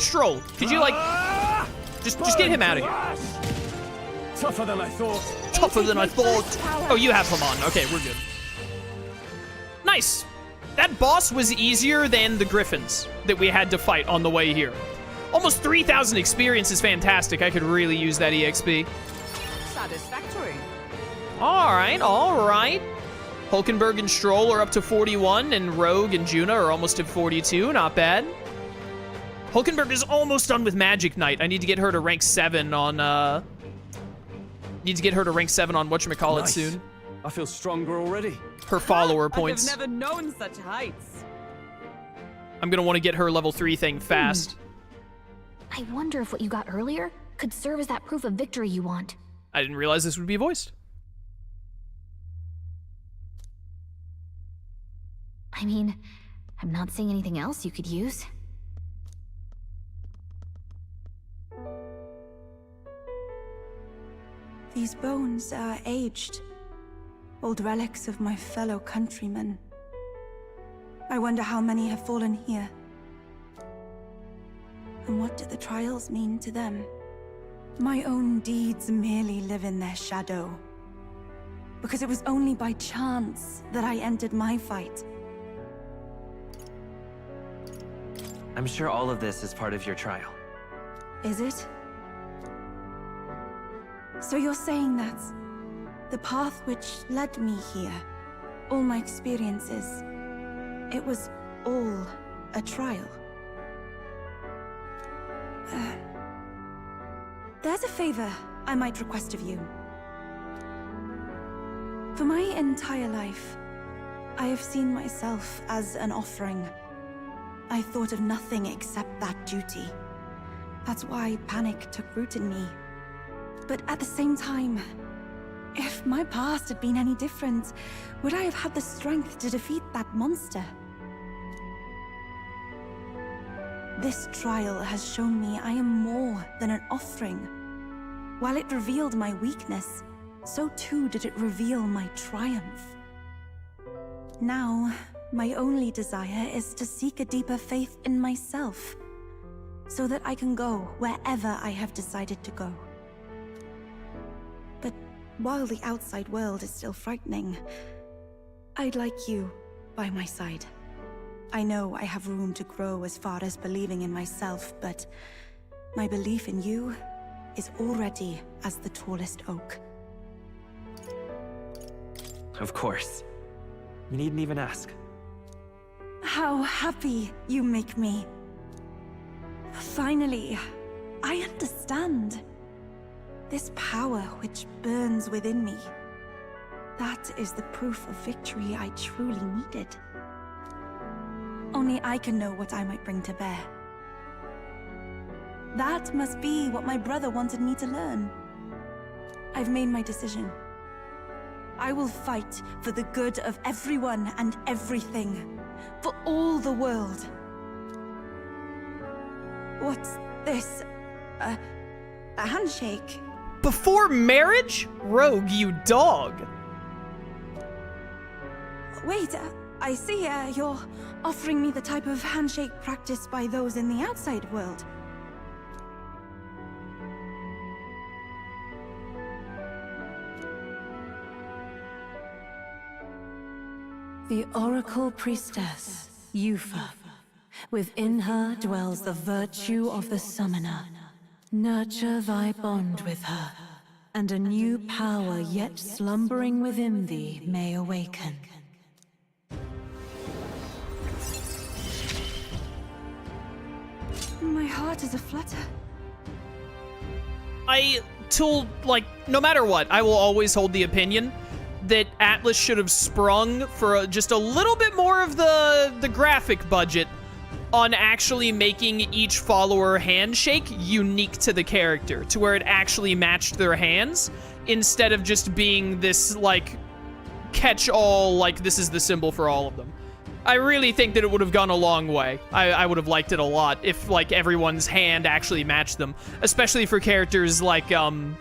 Strohl, could you, like, just get him out of here. Tougher than I thought. Tougher than I thought. Oh, you have him on. Okay, we're good. Nice. That boss was easier than the griffins that we had to fight on the way here. Almost 3,000 experience is fantastic. I could really use that EXP. Satisfactory. All right, all right. Hulkenberg and Strohl are up to 41, and Rogue and Juna are almost at 42. Not bad. Hulkenberg is almost done with Magic Knight. I need to get her to rank 7 on, Need to get her to rank 7 on whatchamacallit soon. I feel stronger already. Her follower points. I've never known such heights. I'm gonna want to get her level 3 thing fast. I wonder if what you got earlier could serve as that proof of victory you want. I didn't realize this would be voiced. I mean, I'm not seeing anything else you could use. These bones are aged. Old relics of my fellow countrymen. I wonder how many have fallen here. And what do the trials mean to them? My own deeds merely live in their shadow. Because it was only by chance that I entered my fight. I'm sure all of this is part of your trial. Is it? So you're saying that the path which led me here, all my experiences, it was all a trial? There's a favor I might request of you. For my entire life, I have seen myself as an offering. I thought of nothing except that duty. That's why panic took root in me. But at the same time, if my past had been any different, would I have had the strength to defeat that monster? This trial has shown me I am more than an offering. While it revealed my weakness, so too did it reveal my triumph. Now, my only desire is to seek a deeper faith in myself, so that I can go wherever I have decided to go. But while the outside world is still frightening, I'd like you by my side. I know I have room to grow as far as believing in myself, but my belief in you is already as the tallest oak. Of course. You needn't even ask. How happy you make me. Finally, I understand. This power which burns within me. That is the proof of victory I truly needed. Only I can know what I might bring to bear. That must be what my brother wanted me to learn. I've made my decision. I will fight for the good of everyone and everything. For all the world. What's this? A handshake? Before marriage? Rogue, you dog. Wait, I see you're offering me the type of handshake practiced by those in the outside world. The Oracle Priestess, Yufa. Within her dwells the virtue of the Summoner. Nurture thy bond with her, and a new power yet slumbering within thee may awaken. My heart is aflutter. No matter what, I will always hold the opinion that Atlus should have sprung for just a little bit more of the graphic budget on actually making each follower handshake unique to the character, to where it actually matched their hands, instead of just being this, like, catch-all, like, this is the symbol for all of them. I really think that it would have gone a long way. I would have liked it a lot if, like, everyone's hand actually matched them, especially for characters like Heismay.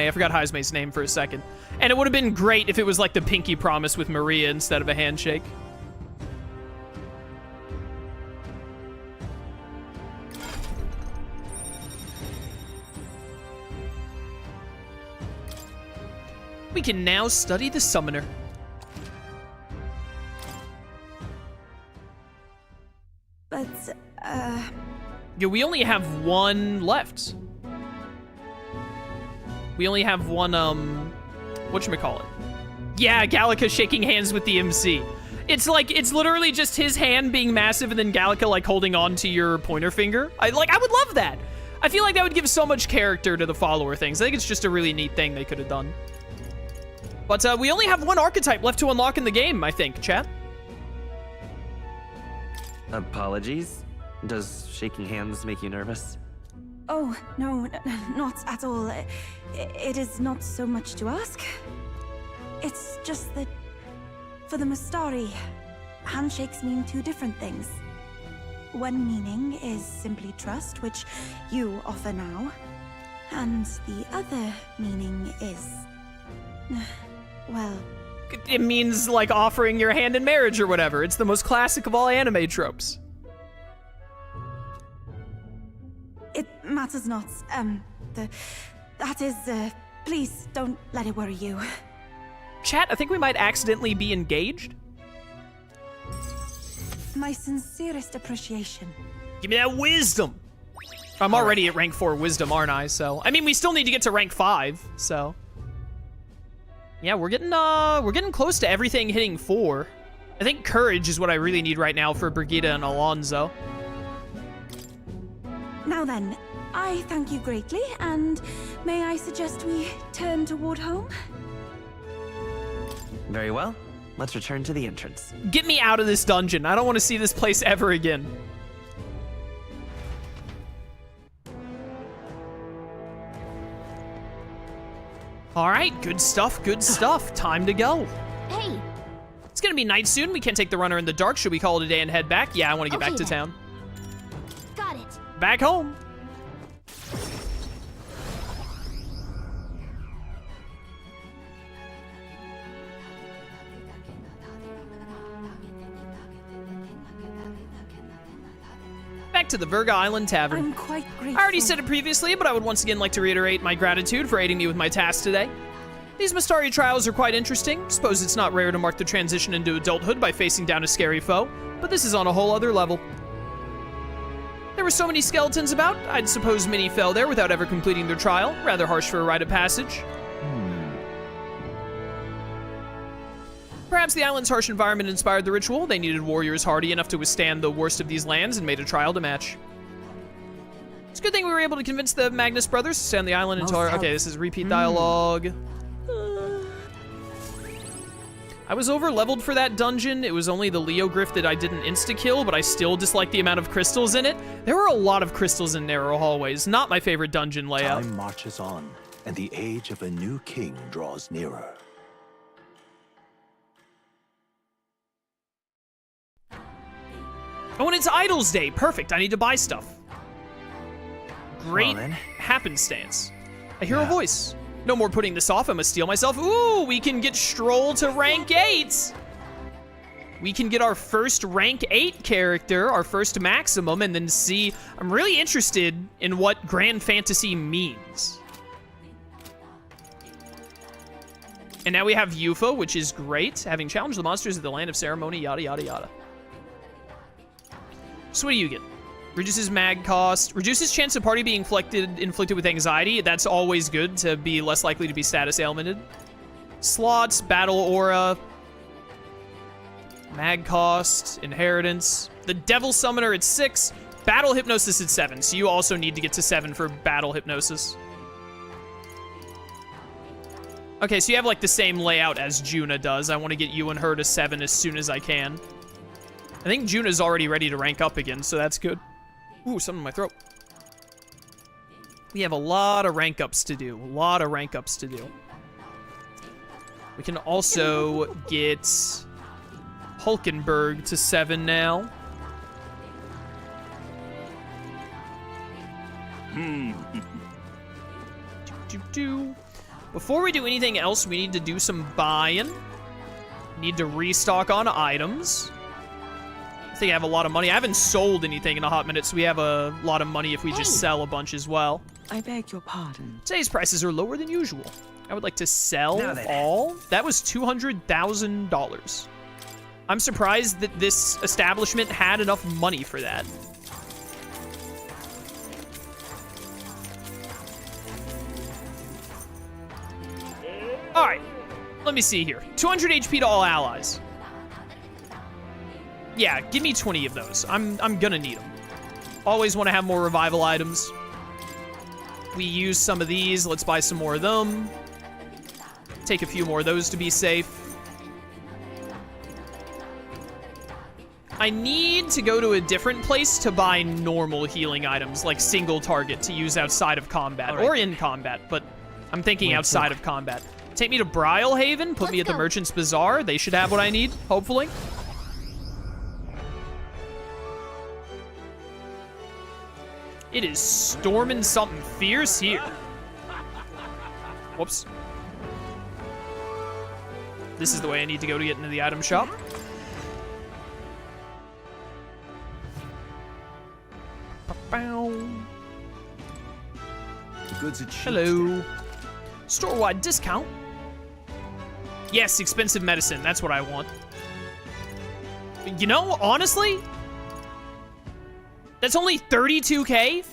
I forgot Heismay's name for a second. And it would have been great if it was like the pinky promise with Maria instead of a handshake. We can now study the summoner. But, Yeah, we only have one left. We only have one, whatchamacallit? Yeah, Gallica shaking hands with the MC. It's like, it's literally just his hand being massive and then Gallica, like, holding on to your pointer finger. I would love that. I feel like that would give so much character to the follower things. I think it's just a really neat thing they could have done. But, we only have one archetype left to unlock in the game, I think, chat. Apologies. Does shaking hands make you nervous? oh, no, not at all. It is not so much to ask. It's just that, for the Mustari, handshakes mean two different things. One meaning is simply trust, which you offer now. And the other meaning is... well... It means, like, offering your hand in marriage or whatever. It's the most classic of all anime tropes. It matters not. That is, please don't let it worry you. Chat, I think we might accidentally be engaged. My sincerest appreciation. Give me that wisdom. I'm already at rank 4 wisdom, aren't I? So, I mean, we still need to get to rank 5, so. Yeah, we're getting close to everything hitting 4. I think courage is what I really need right now for Brigida and Alonso. Now then, I thank you greatly, and may I suggest we turn toward home? Very well. Let's return to the entrance. Get me out of this dungeon. I don't want to see this place ever again. All right, good stuff, good stuff. Time to go. Hey, It's gonna be night soon. We can't take the runner in the dark. Should we call it a day and head back? Yeah, I want to get Okay, back to then. town. got it. Back home. Back to the Virga Island Tavern. I'm quite grateful. I already said it previously, but I would once again like to reiterate my gratitude for aiding me with my task today. These Mustari trials are quite interesting. Suppose it's not rare to mark the transition into adulthood by facing down a scary foe, but this is on a whole other level. There were so many skeletons about, I'd suppose many fell there without ever completing their trial. Rather harsh for a rite of passage. Perhaps the island's harsh environment inspired the ritual. They needed warriors hardy enough to withstand the worst of these lands and made a trial to match. It's a good thing we were able to convince the Magnus brothers to stay on the island until our... Okay, this is repeat dialogue. I was over-leveled for that dungeon. It was only the Leogryph that I didn't insta-kill, but I still dislike the amount of crystals in it. There were a lot of crystals in narrow hallways. Not my favorite dungeon layout. Time marches on, and the age of a new king draws nearer. Oh, and it's Idols Day. Perfect. I need to buy stuff. Great Well, then. happenstance. I hear a voice. No more putting this off. I must steel myself. Ooh, we can get Strohl to rank 8. We can get our first rank 8 character, our first maximum, and then see. I'm really interested in what Grand Fantasy means. And now we have Yufa, which is great. Having challenged the monsters of the land of ceremony, yada, yada, yada. So what do you get? Reduces mag cost. Reduces chance of party being inflicted with anxiety. That's always good to be less likely to be status ailmented. Slots, battle aura. Mag cost, inheritance. The devil summoner at 6. Battle hypnosis at 7. So you also need to get to 7 for battle hypnosis. Okay, so you have like the same layout as Juna does. I want to get you and her to 7 as soon as I can. I think Juna's already ready to rank up again, so that's good. Ooh, something in my throat. We have a lot of rank ups to do. A lot of rank ups to do. We can also get Hulkenberg to 7 now. Before we do anything else, we need to do some buying. Need to restock on items. I think I have a lot of money. I haven't sold anything in a hot minute, so we have a lot of money if we just sell a bunch as well. I beg your pardon. Today's prices are lower than usual. I would like to sell Now then. all. That was $200,000. I'm surprised that this establishment had enough money for that. All right, let me see here. 200 HP to all allies. Yeah, give me 20 of those. I'm gonna need them. Always want to have more revival items. We use some of these. Let's buy some more of them. Take a few more of those to be safe. I need to go to a different place to buy normal healing items, like single target to use outside of combat, or in combat, but I'm thinking outside of combat. Take me to Brylehaven, put me at the Merchant's Bazaar. They should have what I need, hopefully. It is storming something fierce here. Whoops. This is the way I need to go to get into the item shop. Goods are cheap. Hello. Store-wide discount. Yes, expensive medicine. That's what I want. You know, honestly, that's only 32K.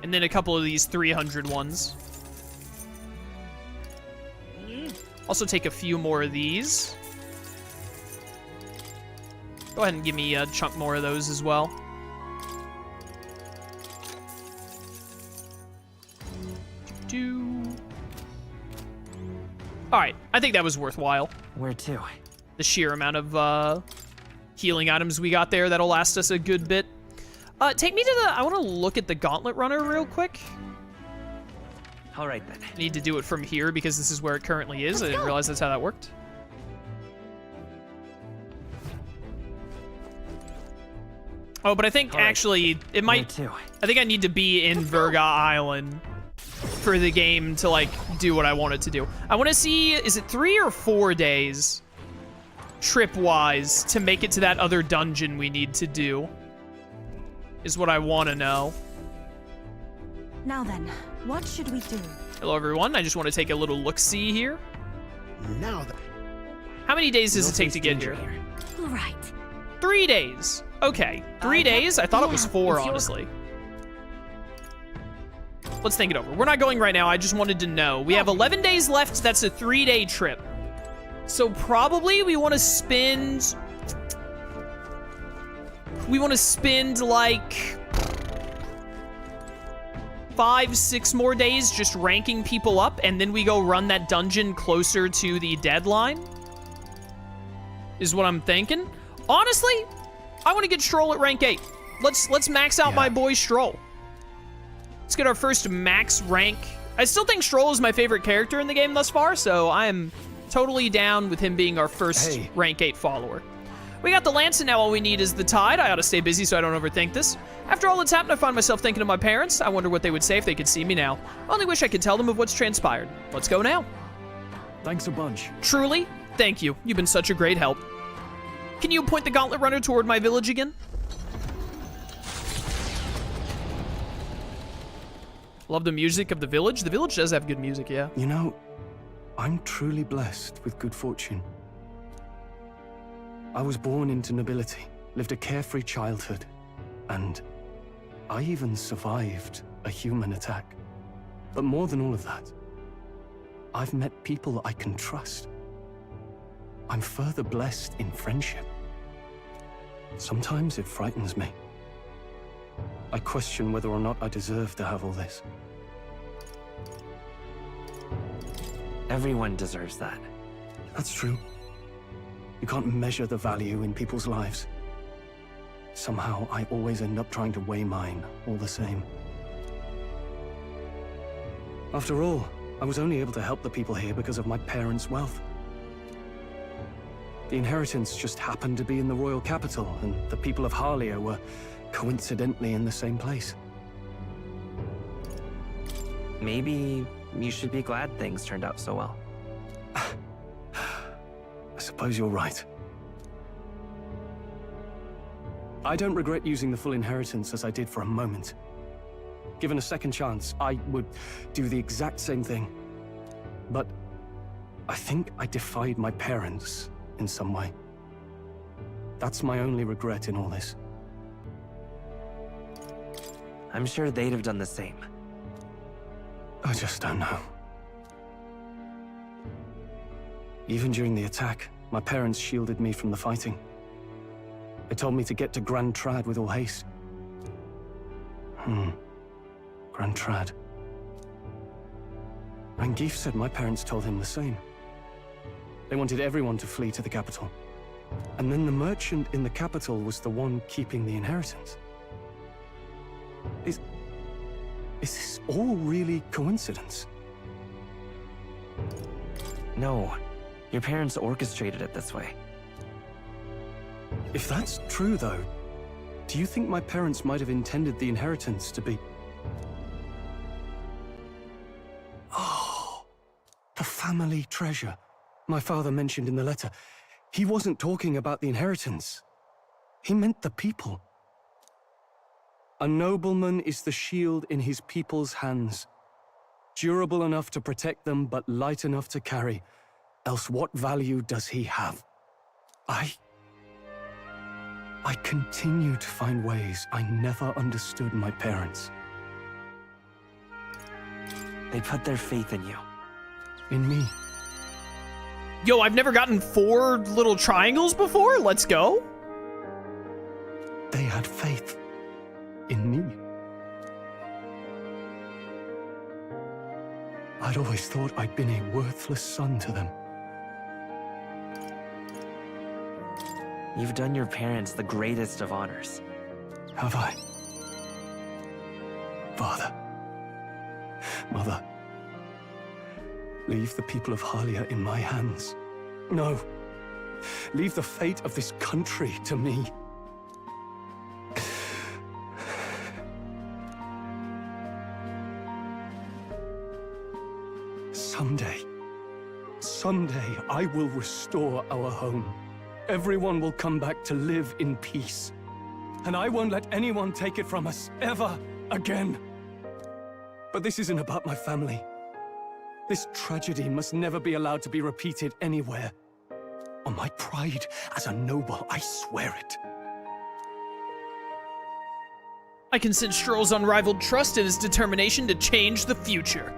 And then a couple of these 300 ones. Also take a few more of these. Go ahead and give me a chunk more of those as well. Alright, I think that was worthwhile. Where to? The sheer amount of healing items we got there, that'll last us a good bit. Take me to the... I want to look at the Gauntlet Runner real quick. All right, then. I need to do it from here because this is where it currently is. I didn't realize that's how that worked. Oh, but I think actually it might... I think I need to be in Virga Island for the game to, like, do what I want it to do. I want to see, is it 3 or 4 days trip-wise to make it to that other dungeon we need to do? Is what I want to know. Now then, what should we do? Hello, everyone. I just want to take a little look-see here. Now that How many days does it take to get here? Right. 3 days. Okay, 3 days? I thought it was 4, honestly. Let's think it over. We're not going right now. I just wanted to know. We have 11 days left. That's a 3-day trip. So probably we want to spend... like 5-6 more days just ranking people up, and then we go run that dungeon closer to the deadline. Is what I'm thinking. Honestly, I want to get Strohl at rank 8. Let's max out my boy Strohl. Let's get our first max rank. I still think Strohl is my favorite character in the game thus far, so I am totally down with him being our first rank 8 follower. We got the lance, and now all we need is the tide. I ought to stay busy so I don't overthink this. After all that's happened, I find myself thinking of my parents. I wonder what they would say if they could see me now. I only wish I could tell them of what's transpired. Let's go now. Thanks a bunch. Truly, thank you. You've been such a great help. Can you point the Gauntlet Runner toward my village again? Love the music of the village. The village does have good music, yeah. You know, I'm truly blessed with good fortune. I was born into nobility, lived a carefree childhood, and I even survived a human attack. But more than all of that, I've met people I can trust. I'm further blessed in friendship. Sometimes it frightens me. I question whether or not I deserve to have all this. Everyone deserves that. That's true. You can't measure the value in people's lives. Somehow, I always end up trying to weigh mine all the same. After all, I was only able to help the people here because of my parents' wealth. The inheritance just happened to be in the royal capital, and the people of Harlia were coincidentally in the same place. Maybe you should be glad things turned out so well. I suppose you're right. I don't regret using the full inheritance as I did for a moment. Given a second chance, I would do the exact same thing. But I think I defied my parents in some way. That's my only regret in all this. I'm sure they'd have done the same. I just don't know. Even during the attack, my parents shielded me from the fighting. They told me to get to Grand Trad with all haste. Grand Trad. Rangif said my parents told him the same. They wanted everyone to flee to the capital. And then the merchant in the capital was the one keeping the inheritance. Is this all really coincidence? No, your parents orchestrated it this way. If that's true, though, do you think my parents might have intended the inheritance to be... Oh, the family treasure my father mentioned in the letter. He wasn't talking about the inheritance. He meant the people. A nobleman is the shield in his people's hands, durable enough to protect them, but light enough to carry. Else what value does he have? I continue to find ways I never understood my parents. They put their faith in you. In me. Yo, I've never gotten 4 little triangles before. Let's go. They had faith in me. I'd always thought I'd been a worthless son to them. You've done your parents the greatest of honors. Have I? Father, Mother, leave the people of Halia in my hands. No, leave the fate of this country to me. Someday I will restore our home. Everyone will come back to live in peace. And I won't let anyone take it from us, ever again. But this isn't about my family. This tragedy must never be allowed to be repeated anywhere. On my pride as a noble, I swear it. I can sense Strohl's unrivaled trust and his determination to change the future.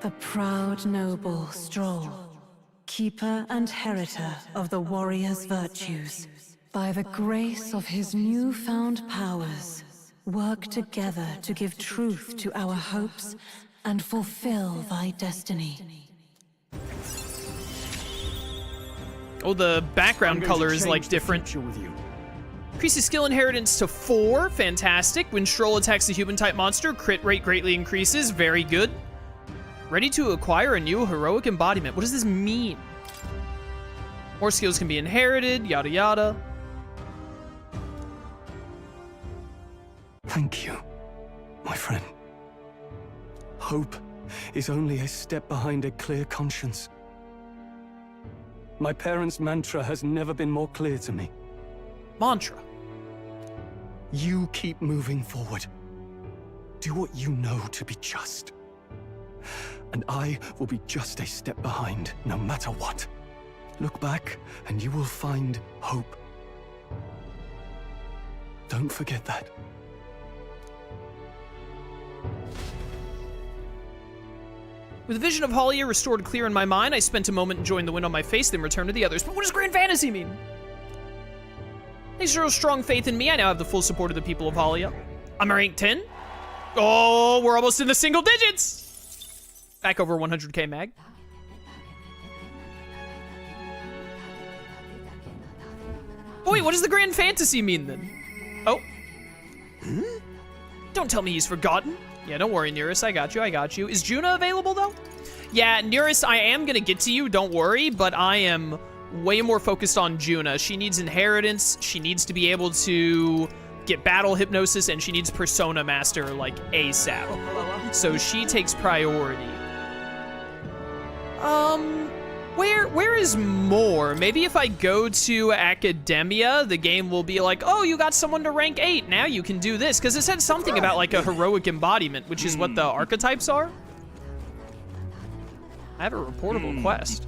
The proud noble Strohl, keeper and heritor of the warrior's virtues, by the grace of his newfound powers, work together to give truth to our hopes and fulfill thy destiny. Oh, the background color is like different. Increases skill inheritance to 4. Fantastic. When Strohl attacks a human-type monster, crit rate greatly increases. Very good. Ready to acquire a new heroic embodiment. What does this mean? More skills can be inherited, yada yada. Thank you, my friend. Hope is only a step behind a clear conscience. My parents' mantra has never been more clear to me. Mantra. You keep moving forward. Do what you know to be just. And I will be just a step behind, no matter what. Look back, and you will find hope. Don't forget that. With the vision of Halia restored clear in my mind, I spent a moment enjoying the wind on my face, then returned to the others. But what does Grand Fantasy mean? Thanks to your strong faith in me, I now have the full support of the people of Halia. I'm a rank 10. Oh, we're almost in the single digits! Back over 100k mag. Oh, wait, what does the Grand Fantasy mean then? Oh. Don't tell me he's forgotten. Yeah, don't worry, Neurus. I got you. Is Juna available, though? Yeah, Neurus, I am gonna get to you. Don't worry, but I am way more focused on Juna. She needs inheritance. She needs to be able to get battle hypnosis, and she needs Persona Master, like, ASAP. So she takes priority. Where is more? Maybe if I go to Academia, the game will be like, oh, you got someone to rank 8. Now you can do this. Because it said something about like a heroic embodiment, which is what the archetypes are. I have a reportable quest.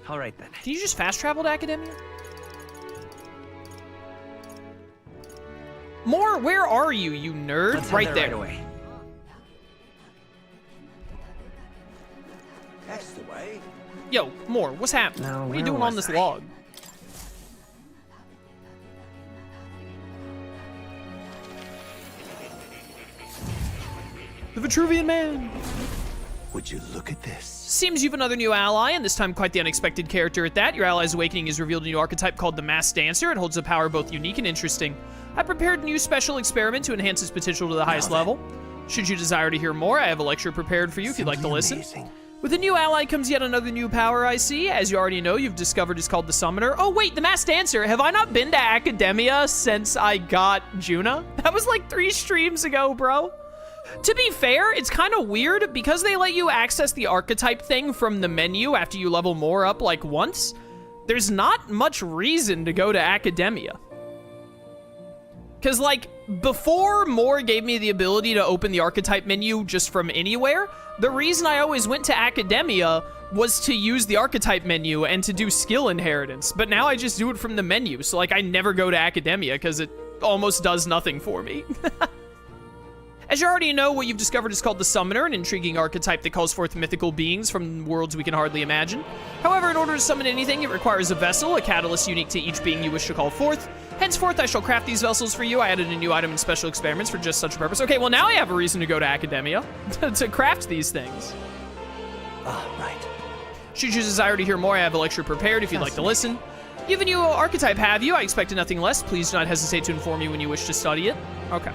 All right then. Can you just fast travel to Academia? More, where are you, you nerd? Let's head Right there. Right away. That's the way. Yo, More, what's happening? Now, What are you where doing on was this I? log? The Vitruvian Man. Would you look at this? Seems you've another new ally, and this time quite the unexpected character at that. Your ally's awakening has revealed a new archetype called the Masked Dancer. It holds a power both unique and interesting. I prepared a new special experiment to enhance its potential to the highest level. Should you desire to hear more, I have a lecture prepared for you if you'd like to listen. Amazing. With a new ally comes yet another new power, I see. As you already know, you've discovered it's called the Summoner. Oh wait, the Masked Dancer. Have I not been to Academia since I got Juna? That was like 3 streams ago, bro. To be fair, it's kind of weird because they let you access the archetype thing from the menu after you level more up like once. There's not much reason to go to Academia. Because, like, before More gave me the ability to open the archetype menu just from anywhere, the reason I always went to Academia was to use the archetype menu and to do skill inheritance. But now I just do it from the menu, so, like, I never go to Academia because it almost does nothing for me. As you already know, what you've discovered is called the Summoner, an intriguing archetype that calls forth mythical beings from worlds we can hardly imagine. However, in order to summon anything, it requires a vessel, a catalyst unique to each being you wish to call forth. Henceforth, I shall craft these vessels for you. I added a new item in special experiments for just such a purpose. Okay, well now I have a reason to go to Academia to craft these things. Ah, right. Should you desire to hear more, I have a lecture prepared if you'd like to listen. You have a new archetype, have you? I expected nothing less. Please do not hesitate to inform me when you wish to study it. Okay.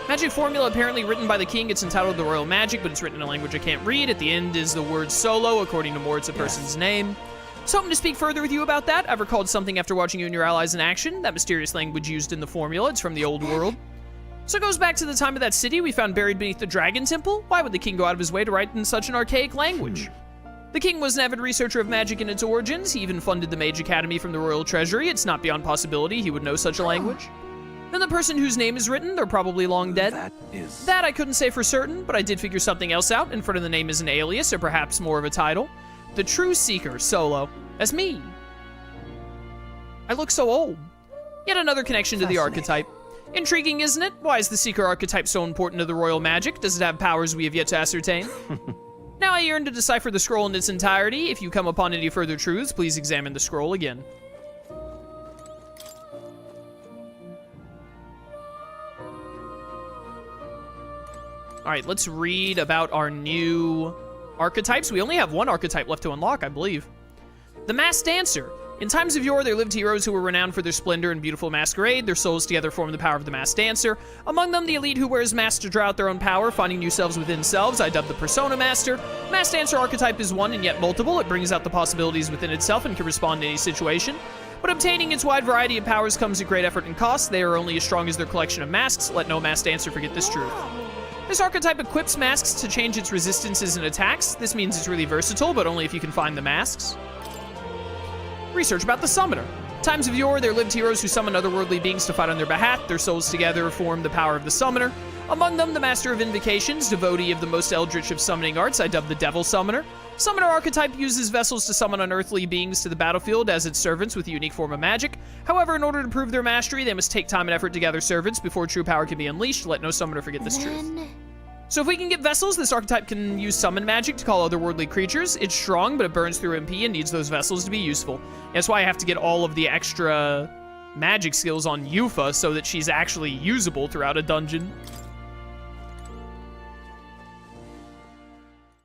Magic formula apparently written by the king. It's entitled The Royal Magic, but it's written in a language I can't read. At the end is the word solo. According to More, it's a person's name. So hoping to speak further with you about that. I've recalled something after watching you and your allies in action. That mysterious language used in the formula. It's from the old world. So it goes back to the time of that city we found buried beneath the Dragon Temple. Why would the king go out of his way to write in such an archaic language? The king was an avid researcher of magic and its origins. He even funded the Mage Academy from the royal treasury. It's not beyond possibility he would know such a language. Then the person whose name is written, they're probably long dead. That I couldn't say for certain, but I did figure something else out. In front of the name is an alias, or perhaps more of a title. The True Seeker, Solo. That's me. I look so old. Yet another connection to the archetype. Intriguing, isn't it? Why is the Seeker archetype so important to the royal magic? Does it have powers we have yet to ascertain? Now I yearn to decipher the scroll in its entirety. If you come upon any further truths, please examine the scroll again. All right, let's read about our new archetypes. We only have one archetype left to unlock, I believe. The Masked Dancer. In times of yore, there lived heroes who were renowned for their splendor and beautiful masquerade. Their souls together form the power of the Masked Dancer. Among them, the elite who wears masks to draw out their own power, finding new selves within selves. I dub the Persona Master. Masked Dancer archetype is one and yet multiple. It brings out the possibilities within itself and can respond to any situation. But obtaining its wide variety of powers comes at great effort and cost. They are only as strong as their collection of masks. Let no Masked Dancer forget this truth. This archetype equips masks to change its resistances and attacks. This means it's really versatile, but only if you can find the masks. Research about the Summoner. Times of yore, there lived heroes who summoned otherworldly beings to fight on their behalf. Their souls together form the power of the Summoner. Among them, the Master of Invocations, devotee of the most eldritch of summoning arts, I dub the Devil Summoner. Summoner archetype uses vessels to summon unearthly beings to the battlefield as its servants with a unique form of magic. However, in order to prove their mastery, they must take time and effort to gather servants before true power can be unleashed. Let no summoner forget this truth. So if we can get vessels, this archetype can use summon magic to call otherworldly creatures. It's strong, but it burns through MP and needs those vessels to be useful. That's why I have to get all of the extra magic skills on Yufa so that she's actually usable throughout a dungeon.